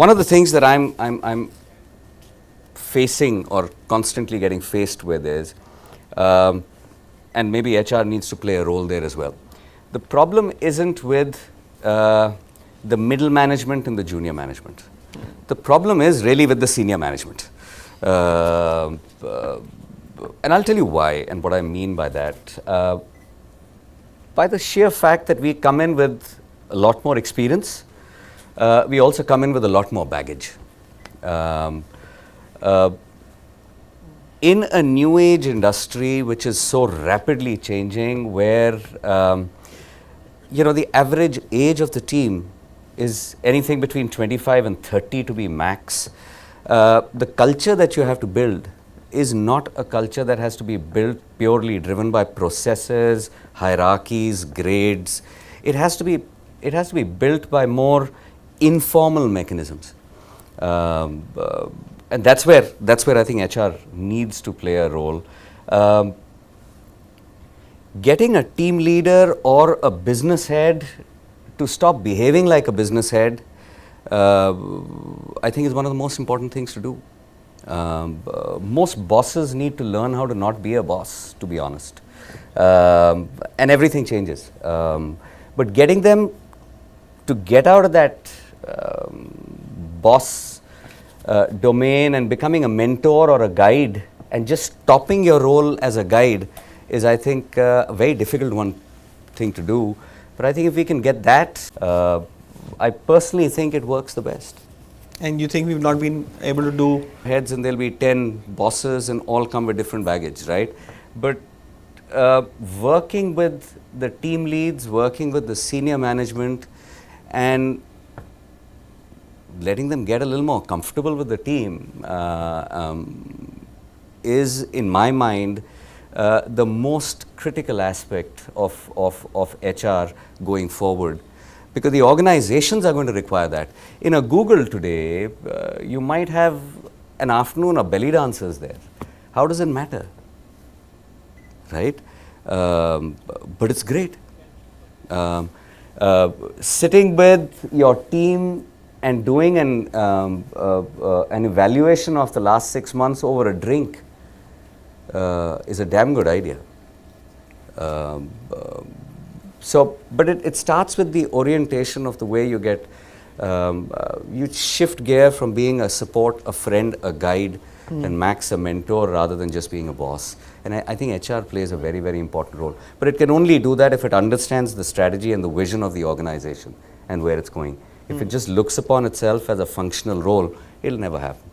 one of the things that I'm facing or constantly getting faced with is, and maybe HR needs to play a role there as well. The problem isn't with the middle management and the junior management. The problem is really with the senior management. And I'll tell you why and what I mean by that. By the sheer fact that we come in with a lot more experience, we also come in with a lot more baggage. In a new age industry which is so rapidly changing, where the average age of the team is anything between 25 and 30 to be max, the culture that you have to build is not a culture that has to be built purely driven by processes, hierarchies, grades. It has to be built by more informal mechanisms, and that's where I think HR needs to play a role. Getting a team leader or a business head to stop behaving like a business head, I think is one of the most important things to do. Most bosses need to learn how to not be a boss, to be honest, and everything changes. But getting them to get out of that boss domain and becoming a mentor or a guide and just stopping your role as a guide is, I think, a very difficult thing to do. But I think if we can get that, I personally think it works the best. And you think we've not been able to do heads, and there'll be 10 bosses and all come with different baggage, right? But working with the team leads, working with the senior management, and letting them get a little more comfortable with the team is, in my mind, the most critical aspect of HR going forward. Because the organizations are going to require that. In a Google today, you might have an afternoon of belly dancers there. How does it matter? Right? But it's great. Sitting with your team and doing an evaluation of the last 6 months over a drink is a damn good idea. But it starts with the orientation of the way you get, you shift gear from being a support, a friend, a guide, and max a mentor rather than just being a boss. And I think HR plays a very, very important role. But it can only do that if it understands the strategy and the vision of the organization and where it's going. If it just looks upon itself as a functional role, it'll never happen.